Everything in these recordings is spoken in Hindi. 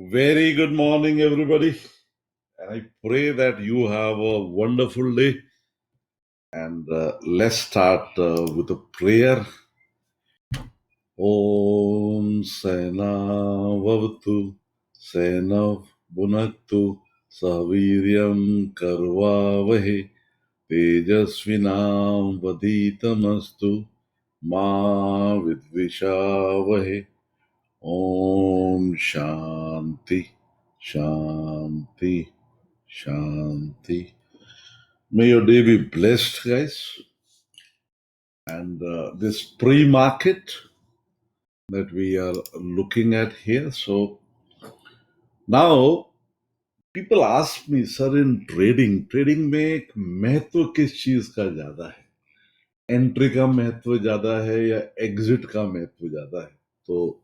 Very good morning, everybody. And I pray that you have a wonderful day. And let's start with a prayer. Om Sena Vavatu Sena Bunaktu Saviryam Karvavahe Tejasvinam Vaditamastu Ma Vidvishavahe Om Shanti Shanti Shanti. May your day be blessed, guys. And this pre-market that we are looking at here. So now people ask me, sir, in trading में महत्व किस चीज का ज्यादा है? एंट्री का महत्व ज्यादा है या एग्जिट का महत्व ज्यादा है? तो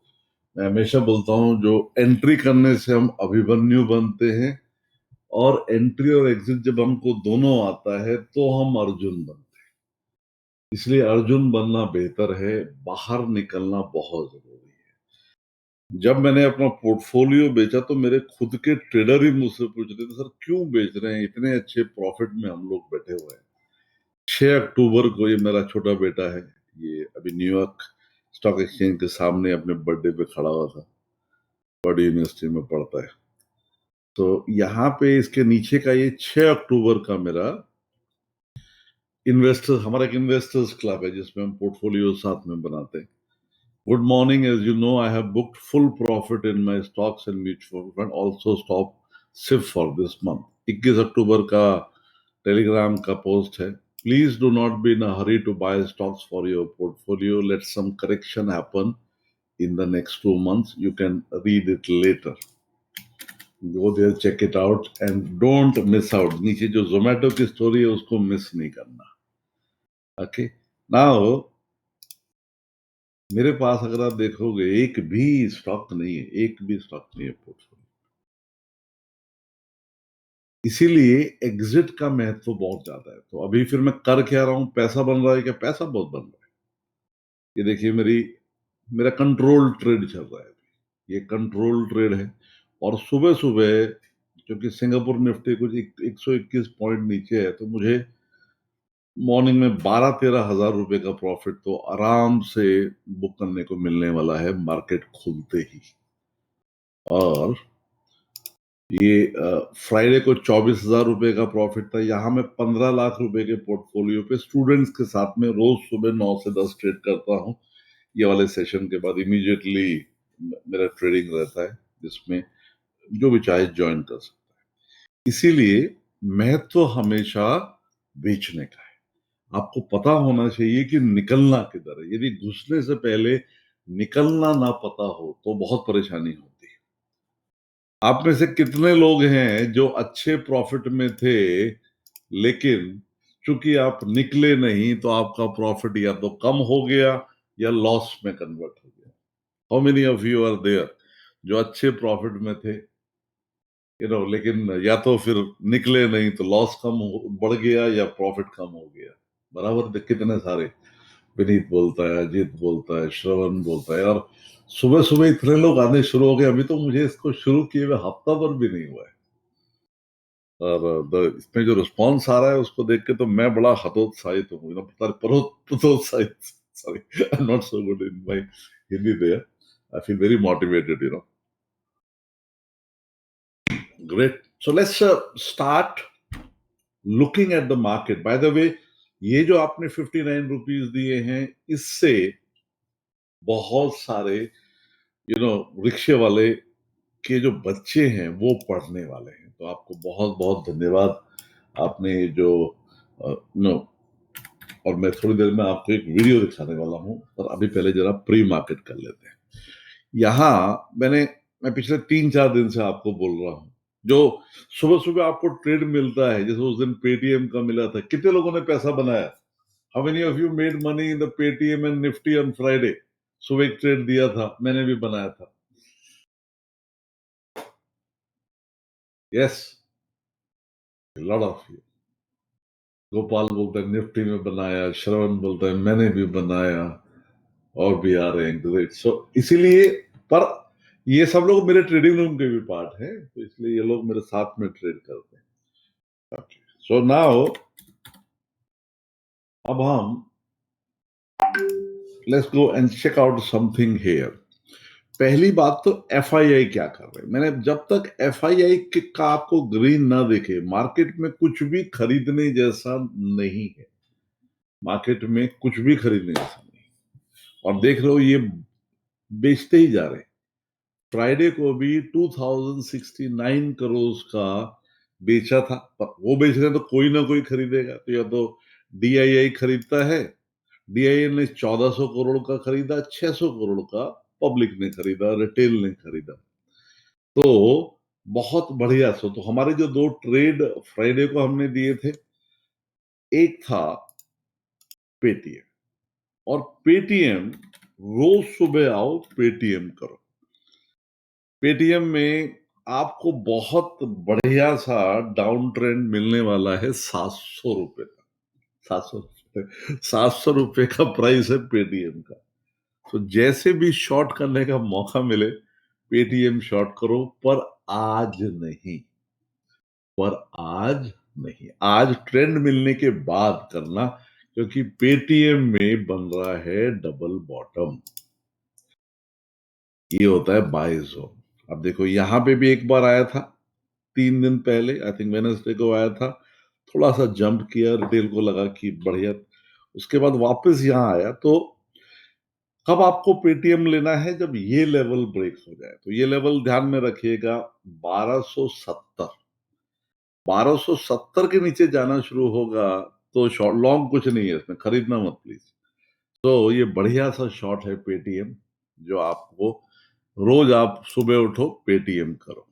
मैं हमेशा बोलता हूं, जो एंट्री करने से हम अभिमन्यु बनते हैं और एंट्री और एग्जिट जब हमको दोनों आता है तो हम अर्जुन बनते हैं। इसलिए अर्जुन बनना बेहतर है, बाहर निकलना बहुत जरूरी है। जब मैंने अपना पोर्टफोलियो बेचा तो मेरे खुद के ट्रेडर ही मुझसे पूछ रहे थे, सर क्यों बेच रहे हैं, इतने अच्छे प्रॉफिट में हम लोग बैठे हुए हैं। 6 अक्टूबर को ये मेरा छोटा बेटा है, ये अभी न्यूयॉर्क स्टॉक एक्सचेंज के सामने अपने बर्थडे पे खड़ा हुआ था, बड़ी यूनिवर्सिटी में पढ़ता है। तो यहाँ पे इसके नीचे का ये 6 अक्टूबर का मेरा इन्वेस्टर्स, हमारा एक इन्वेस्टर्स क्लब है जिसमें हम पोर्टफोलियो साथ में बनाते हैं। Good morning. As you know, I have booked full profit in my stocks and mutual fund. Also stop SIP for this month. 21 अक्टूबर का टेलीग्राम का पोस्ट है. Please do not be in a hurry to buy stocks for your portfolio. Let some correction happen in the next 2 months. You can read it later. Go there, check it out, and don't miss out. नीचे जो Zomato की स्टोरी है उसको मिस नहीं करना. Okay. Now मेरे पास अगर आप देखोगे एक भी स्टॉक नहीं है, एक भी स्टॉक नहीं है पोर्टफोलियो। इसीलिए एग्जिट का महत्व बहुत ज्यादा है। तो अभी फिर मैं कर क्या रहा हूं, पैसा बन रहा है क्या? पैसा बहुत बन रहा है। ये देखिए मेरा कंट्रोल ट्रेड चल रहा है, ये कंट्रोल ट्रेड है। और सुबह सुबह क्योंकि सिंगापुर निफ्टी कुछ 121 पॉइंट नीचे है, तो मुझे मॉर्निंग में 12-13 हजार रुपए का प्रॉफिट तो आराम से बुक करने को मिलने वाला है मार्केट खुलते ही। और ये फ्राइडे को 24,000 रुपए का प्रॉफिट था। यहाँ मैं 15 लाख रुपए के पोर्टफोलियो पे स्टूडेंट्स के साथ में रोज सुबह 9 से 10 ट्रेड करता हूँ। ये वाले सेशन के बाद इमीडिएटली मेरा ट्रेडिंग रहता है, जिसमें जो भी चाहे ज्वाइन कर सकता है। इसीलिए महत्व हमेशा बेचने का है। आपको पता होना चाहिए कि निकलना किधर है। यदि घुसने से पहले निकलना ना पता हो तो बहुत परेशानी होती है। आप में से कितने लोग हैं जो अच्छे प्रॉफिट में थे, लेकिन चूंकि आप निकले नहीं तो आपका प्रॉफिट या तो कम हो गया या लॉस में कन्वर्ट हो गया? How many of you are there जो अच्छे प्रॉफिट में थे, लेकिन या तो फिर निकले नहीं तो लॉस बढ़ गया या प्रॉफिट कम हो गया? बराबर कितने सारे, विनीत बोलता है, अजीत बोलता है, श्रवण बोलता है। और सुबह सुबह इतने लोग आने शुरू हो गए। अभी तो मुझे इसको शुरू किए हुए हफ्ता भर भी नहीं हुआ है, और इसमें जो रिस्पॉन्स आ रहा है उसको देख के तो मैं बड़ा हतोत्साहित हूँ, हतोत्साहित, sorry, I am not so good in my Hindi there. I feel very motivated, great. So let's start looking at the market. By the way, ये जो आपने 59 रुपीज दिए हैं, इससे बहुत सारे रिक्शे वाले के जो बच्चे हैं वो पढ़ने वाले हैं। तो आपको बहुत बहुत धन्यवाद। आपने जो नो और मैं थोड़ी देर में आपको एक वीडियो दिखाने वाला हूं, पर अभी पहले जरा प्री मार्केट कर लेते हैं। यहाँ मैं पिछले 3-4 दिन से आपको बोल रहा हूं, जो सुबह सुबह आपको ट्रेड मिलता है, जैसे उस दिन पेटीएम का मिला था। कितने लोगों ने पैसा बनाया? How many of you made money in the Paytm and Nifty on Friday? सुबह एक ट्रेड दिया था, मैंने भी बनाया था। Yes, lot of you. Gopal बोलता है निफ्टी में बनाया, श्रवण बोलता है मैंने भी बनाया, और भी आ रहे हैं, ग्रेट। सो इसीलिए, पर ये सब लोग मेरे ट्रेडिंग रूम के भी पार्ट हैं, तो इसलिए ये लोग मेरे साथ में ट्रेड करते हैं। ओके, सो नाउ अब हम let's go and check out something here. पहली बात तो एफआईआई क्या कर रहे हैं। मैंने जब तक एफआईआई का आपको ग्रीन ना दिखे, मार्केट में कुछ भी खरीदने जैसा नहीं है। मार्केट में कुछ भी खरीदने जैसा नहीं। और देख रहे हो ये बेचते ही जा रहे हैं। फ्राइडे को भी 2069 करोड़ का बेचा था, पर वो बेच रहे हैं तो कोई ना कोई खरीदेगा। तो या तो डीआईआई खरीदता है, डीआईआई ने 1400 करोड़ का खरीदा, 600 करोड़ का पब्लिक ने खरीदा, रिटेल ने खरीदा। तो बहुत बढ़िया। सो तो हमारे जो दो ट्रेड फ्राइडे को हमने दिए थे, एक था पेटीएम, और पेटीएम रोज सुबह आओ पेटीएम करो। पेटीएम में आपको बहुत बढ़िया सा डाउन ट्रेंड मिलने वाला है 700 रुपए का। 700 रुपए का प्राइस है पेटीएम का। तो जैसे भी शॉर्ट करने का मौका मिले पेटीएम शॉर्ट करो, पर आज नहीं। पर आज नहीं, आज ट्रेंड मिलने के बाद करना, क्योंकि पेटीएम में बन रहा है डबल बॉटम। ये होता है बाय जोन। अब देखो यहां पे भी एक बार आया था 3 दिन पहले, आई थिंक वेडनेसडे को आया था, थोड़ा सा जंप किया, रिटेल को लगा कि बढ़िया। उसके बाद वापस यहाँ आया। तो कब आपको पेटीएम लेना है? जब ये लेवल ब्रेक हो जाए। तो ये लेवल ध्यान में रखिएगा, 1270। 1270 के नीचे जाना शुरू होगा तो शॉर्ट लॉन्ग कुछ नहीं है इसमें, खरीदना मत प्लीज। तो ये बढ़िया सा शॉर्ट है पेटीएम, जो आपको रोज आप सुबह उठो पेटीएम करो।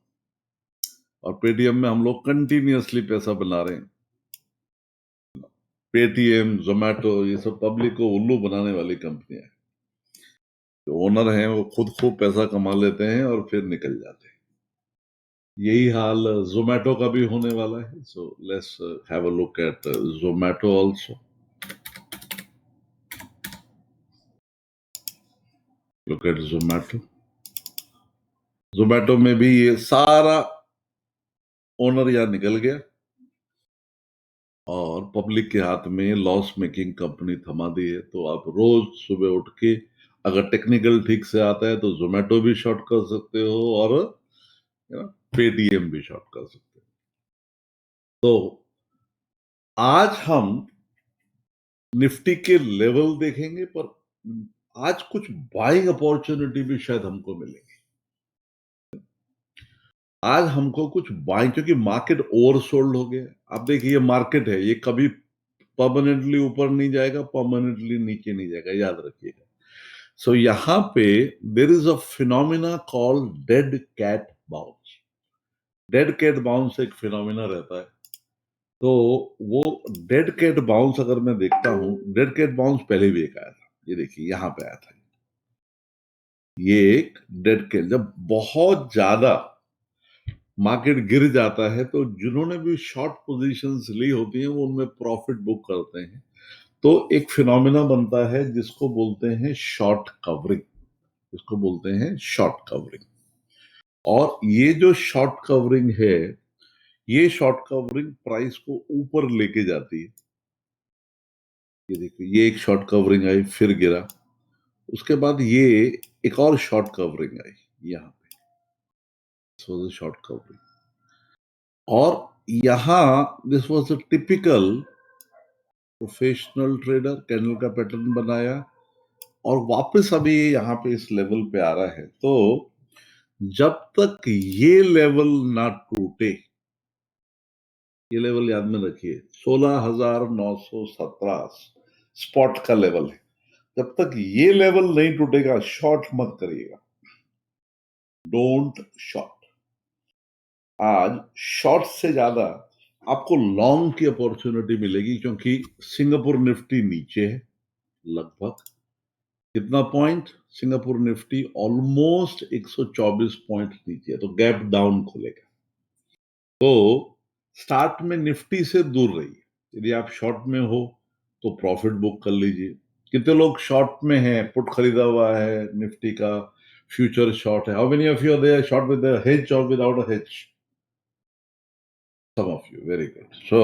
और पेटीएम में हम लोग कंटिन्यूअसली पैसा बना रहे हैं। पेटीएम, जोमेटो, ये सब पब्लिक को उल्लू बनाने वाली कंपनियां हैं। जो ओनर हैं वो खुद खूब पैसा कमा लेते हैं और फिर निकल जाते हैं। यही हाल जोमेटो का भी होने वाला है। So let's have a look at Zomato also. Look at Zomato. Zomato में भी ये सारा ओनर यहाँ निकल गया और पब्लिक के हाथ में लॉस मेकिंग कंपनी थमा दी है। तो आप रोज सुबह उठ के अगर टेक्निकल ठीक से आता है तो जोमेटो भी शॉर्ट कर सकते हो और पेटीएम भी शॉर्ट कर सकते हो। तो आज हम निफ्टी के लेवल देखेंगे, पर आज कुछ बाइंग अपॉर्चुनिटी भी शायद हमको मिलेगी। आज हमको कुछ बाइंग, क्योंकि मार्केट ओवरसोल्ड हो गया। अब देखिए ये मार्केट है, ये कभी परमानेंटली ऊपर नहीं जाएगा, परमानेंटली नीचे नहीं जाएगा, याद रखिएगा। सो यहां पे there is a phenomena called dead cat bounce. Dead cat bounce एक फिनोमिना रहता है। तो वो डेड कैट बाउंस अगर मैं देखता हूं, डेड कैट बाउंस पहले भी एक आया था, ये देखिए यहां पे आया था। ये एक डेड कैट, जब बहुत ज्यादा मार्केट गिर जाता है तो जिन्होंने भी शॉर्ट पोजीशंस ली होती हैं वो उनमें प्रॉफिट बुक करते हैं। तो एक फिनोमिना बनता है जिसको बोलते हैं शॉर्ट कवरिंग। इसको बोलते हैं शॉर्ट कवरिंग। और ये जो शॉर्ट कवरिंग है, ये शॉर्ट कवरिंग प्राइस को ऊपर लेके जाती है। ये देखिए ये एक शॉर्ट कवरिंग आई, फिर गिरा। उसके बाद ये एक और शॉर्ट कवरिंग आई यहाँ पे, शॉर्ट कवरिंग। और यहां this was a typical professional trader, candle का पैटर्न बनाया और वापस अभी यहाँ पे इस लेवल पे आ रहा है। तो जब तक ये लेवल ना टूटे, ये लेवल याद में रखिए 16,917 स्पॉट का लेवल है। जब तक ये लेवल नहीं टूटेगा शॉर्ट मत करिएगा, डोंट शॉर्ट। आज शॉर्ट से ज्यादा आपको लॉन्ग की अपॉर्चुनिटी मिलेगी, क्योंकि सिंगापुर निफ्टी नीचे है लगभग कितना point, Singapore Nifty almost 124 point नीचे है, तो गैप डाउन खुलेगा। तो स्टार्ट में निफ्टी से दूर रहिए। यदि आप शॉर्ट में हो तो प्रॉफिट बुक कर लीजिए। कितने लोग शॉर्ट में हैं, पुट खरीदा हुआ है निफ्टी का, future short. How many of you are there short with a hedge or without a hedge? Some of you, very good. So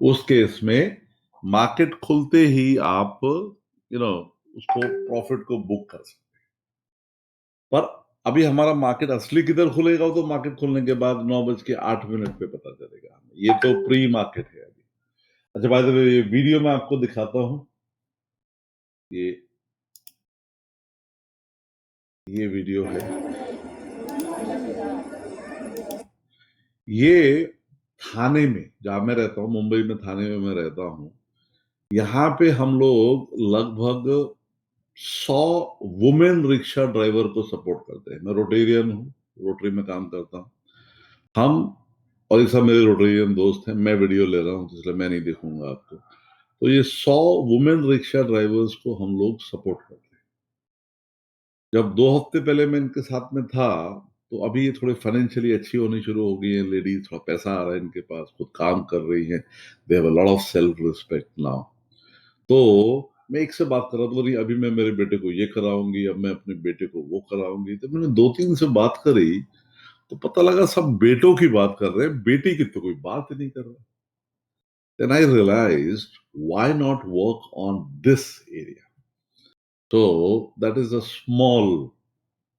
उस केस में मार्केट खुलते ही आप उसको प्रॉफिट को बुक कर सकते हैं। पर अभी हमारा मार्केट असली किधर खुलेगा वो तो मार्केट खुलने के बाद 9:08 पे पता चलेगा हमें। ये तो प्री मार्केट है अभी। अच्छा, बाय द वे ये वीडियो मैं आपको दिखाता हूँ। ये वीडियो है। ये थाने में जहां मैं रहता हूँ, मुंबई में थाने में मैं रहता हूँ, यहाँ पे हम लोग लगभग 100 वुमेन रिक्शा ड्राइवर को सपोर्ट करते हैं। मैं रोटेरियन हूँ, रोटरी में काम करता हूँ। हम और ये सब मेरे रोटेरियन दोस्त हैं। मैं वीडियो ले रहा हूँ इसलिए मैं नहीं दिखूंगा आपको। तो ये 100 वुमेन रिक्शा ड्राइवर्स को हम लोग सपोर्ट करते हैं। जब 2 हफ्ते पहले मैं इनके साथ में था तो अभी ये थोड़े फाइनेंशियली अच्छी होनी शुरू हो गई है। लेडीज, थोड़ा पैसा आ रहा है इनके पास, खुद काम कर रही हैं। They have a lot of self respect now. तो मैं एक से बात कर रहा था, बोली अभी मैं मेरे बेटे को ये कराऊंगी, अब मैं अपने बेटे को वो कराऊंगी। तो मैंने 2-3 से बात करी तो पता लगा सब बेटों की बात कर रहे हैं, बेटी की तो कोई बात ही नहीं कर रहा। Then I realized why not work on this area? So that is a small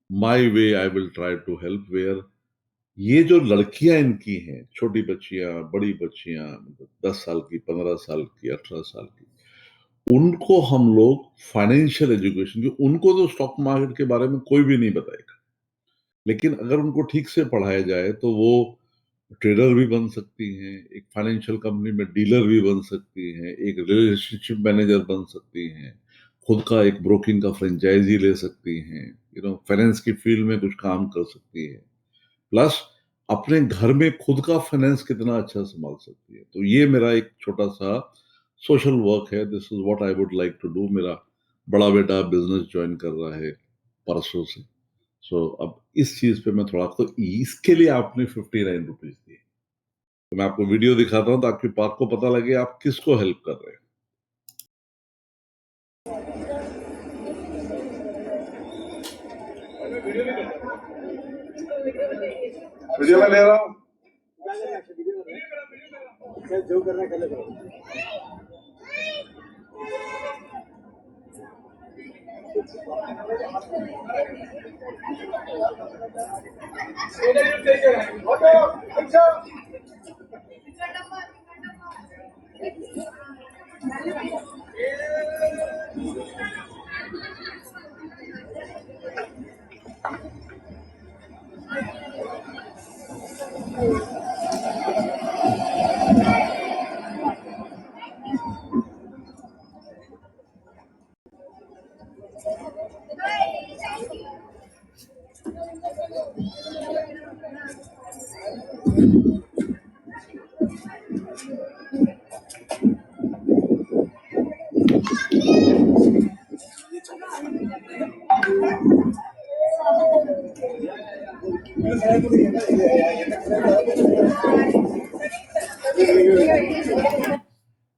my way I will try to help where ये जो लड़कियां इनकी हैं, छोटी बच्चियां, बड़ी बच्चियां, 10 साल की, 15 साल की, 18 साल की, उनको हम लोग फाइनेंशियल एजुकेशन, जो उनको तो स्टॉक मार्केट के बारे में कोई भी नहीं बताएगा, लेकिन अगर उनको ठीक से पढ़ाया जाए तो वो ट्रेडर भी बन सकती हैं, एक फाइनेंशियल कंपनी में डीलर भी बन सकती हैं, एक रिलेशनशिप मैनेजर बन सकती हैं, खुद का एक ब्रोकिंग का फ्रेंचाइजी ले सकती हैं, फाइनेंस की फील्ड में कुछ काम कर सकती है, प्लस अपने घर में खुद का फाइनेंस कितना अच्छा संभाल सकती है। तो ये मेरा एक छोटा सा सोशल वर्क है। This is what I would like to do. मेरा बड़ा बेटा बिजनेस ज्वाइन कर रहा है परसों से। अब इस चीज पे मैं थोड़ा, तो इसके लिए आपने 59 रुपीज दिए। तो मैं आपको वीडियो दिखाता हूँ ताकि आपको पता लगे आप किसको हेल्प कर रहे हैं। वीडियो में ले रहा हूँ। जो करना कर ले।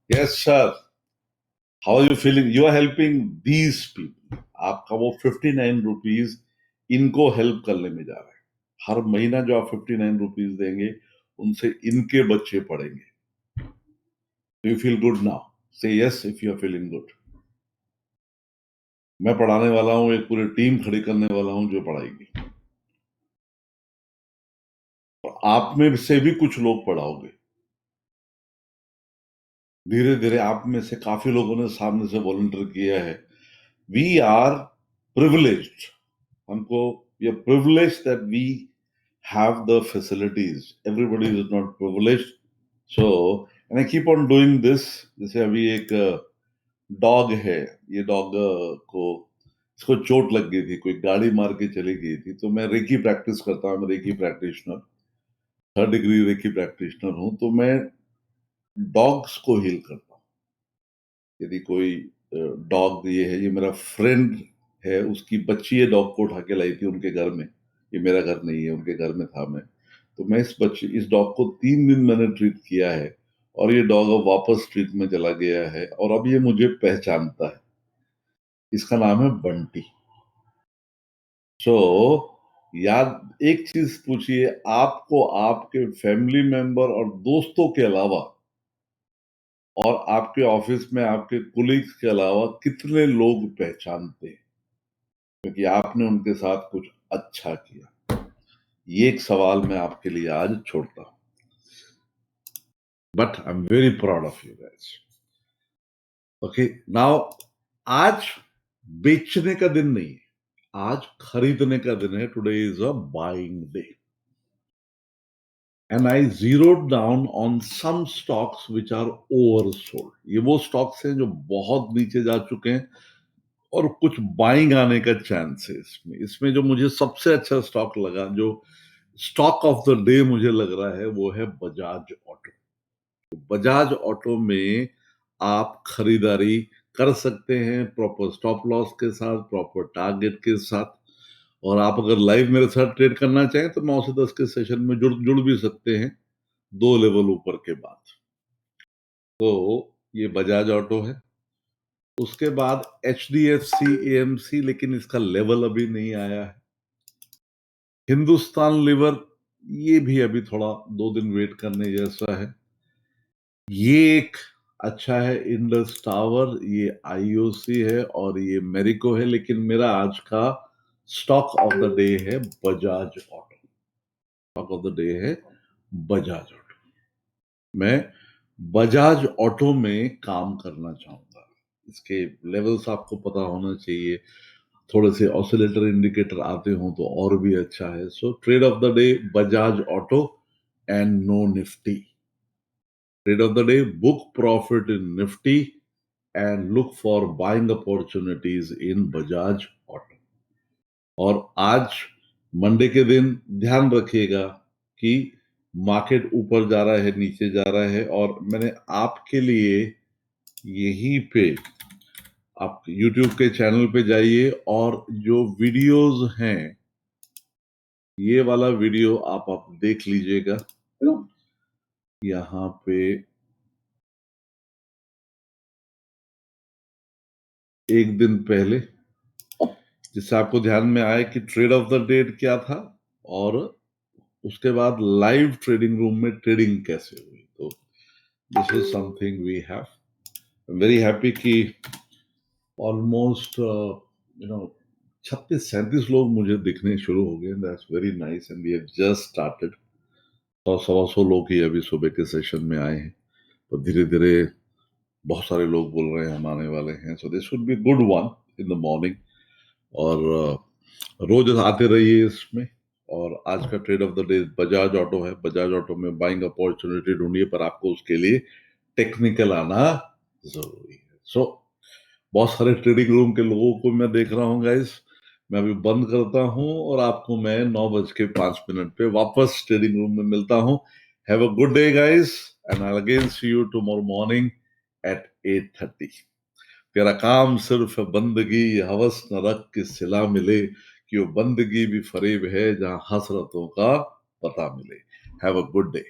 Yes, sir. How are you feeling? You are helping these people. आपका वो 59 रुपीज इनको हेल्प करने में जा रहा है। हर महीना जो आप 59 रुपीज देंगे उनसे इनके बच्चे पढ़ेंगे। You feel good now? Say yes if you are feeling good. मैं पढ़ाने वाला हूं, एक पूरी टीम खड़ी करने वाला हूं जो पढ़ाएगी, और आप में से भी कुछ लोग पढ़ाओगे। धीरे धीरे आप में से काफी लोगों ने सामने से वॉलंटियर किया है। We are privileged. हमको ये privilege that we have the facilities. Everybody is not privileged. So, and I keep on doing this. जैसे अभी एक डॉग है, ये डॉग को इसको चोट लग गई थी, कोई गाड़ी मार के चली गई थी। तो मैं रेकी प्रैक्टिस करता हूँ, मैं reiki practitioner, 3rd degree reiki practitioner हूँ। तो मैं डॉग्स को हील करता हूँ। यदि कोई डॉग, ये मेरा फ्रेंड है, उसकी बच्ची ये डॉग को उठा के लाई थी उनके घर में। ये मेरा घर नहीं है, उनके घर में था मैं। तो मैं इस डॉग को 3 दिन मैंने ट्रीट किया है, और ये डॉग अब वापस ट्रीट में चला गया है, और अब ये मुझे पहचानता है। इसका नाम है बंटी। सो याद एक चीज पूछिए, आपको आपके फैमिली मेंबर और दोस्तों के अलावा और आपके ऑफिस में आपके कुलीग्स के अलावा कितने लोग पहचानते हैं क्योंकि आपने उनके साथ कुछ अच्छा किया? ये एक सवाल मैं आपके लिए आज छोड़ता हूं। But I am very proud of you guys. Okay, now आज बेचने का दिन नहीं है, आज खरीदने का दिन है। Today is a buying day and I zeroed down on some stocks which are oversold. ये वो स्टॉक्स हैं जो बहुत नीचे जा चुके हैं और कुछ बाइंग आने का चांस है इसमें। इसमें जो मुझे सबसे अच्छा स्टॉक लगा, जो स्टॉक ऑफ द डे मुझे लग रहा है, वो है बजाज ऑटो। बजाज ऑटो में आप खरीदारी कर सकते हैं प्रॉपर स्टॉप लॉस के साथ, प्रॉपर टारगेट के साथ। और आप अगर लाइव मेरे साथ ट्रेड करना चाहें तो 9 से 10 के सेशन में जुड़ जुड़ भी सकते हैं, 2 लेवल ऊपर के बाद। तो ये बजाज ऑटो है। उसके बाद एचडीएफसी, एएमसी, लेकिन इसका लेवल अभी नहीं आया है। हिंदुस्तान लीवर, ये भी अभी थोड़ा 2 दिन वेट करने जैसा है। ये एक अच्छा है। इंडस टावर, ये आईओसी है और ये मेरिको है। लेकिन मेरा आज का स्टॉक ऑफ द डे है Bajaj auto. Stock of the day है बजाज ऑटो। मैं बजाज ऑटो में काम करना चाहूंगा। इसके लेवल्स आपको पता होना चाहिए। थोड़े से ऑसिलेटर इंडिकेटर आते हो तो और भी अच्छा है। So trade of the day Bajaj Auto and no Nifty. Trade of the day, book profit in Nifty and look for buying opportunities in Bajaj Auto। और आज मंडे के दिन ध्यान रखिएगा कि मार्केट ऊपर जा रहा है, नीचे जा रहा है। और मैंने आपके लिए यहीं पे, आप YouTube के चैनल पे जाइए और जो वीडियोस हैं, ये वाला वीडियो आप देख लीजिएगा। यहाँ पे एक दिन पहले, जिससे आपको ध्यान में आए कि ट्रेड ऑफ द डे क्या था और उसके बाद लाइव ट्रेडिंग रूम में ट्रेडिंग कैसे हुई। तो this is something we have. Very happy कि ऑलमोस्ट 36-37 लोग मुझे दिखने शुरू हो गए। That's very nice and we have just started. 100-125 लोग ही अभी सुबह के सेशन में आए हैं, तो धीरे धीरे बहुत सारे लोग बोल रहे हैं हम आने वाले हैं। So this would be good one in the morning. और रोज आते रहिए इसमें। और आज का trade of the day Bajaj auto है। बजाज ऑटो में बाइंग अपॉर्चुनिटी ढूंढिए, पर आपको उसके लिए टेक्निकल आना जरूरी है। सो बहुत सारे ट्रेडिंग रूम के लोगों को मैं देख रहा हूँ गाइस। मैं अभी बंद करता हूँ और आपको मैं 9:05 पे वापस ट्रेडिंग रूम में मिलता हूँ। Have a good day guys and I again see you tomorrow morning at 8:30। तेरा काम सिर्फ बंदगी, हवस न रख के सिला मिले, कि वो बंदगी भी फरेब है जहां हसरतों का पता मिले। Have a good day.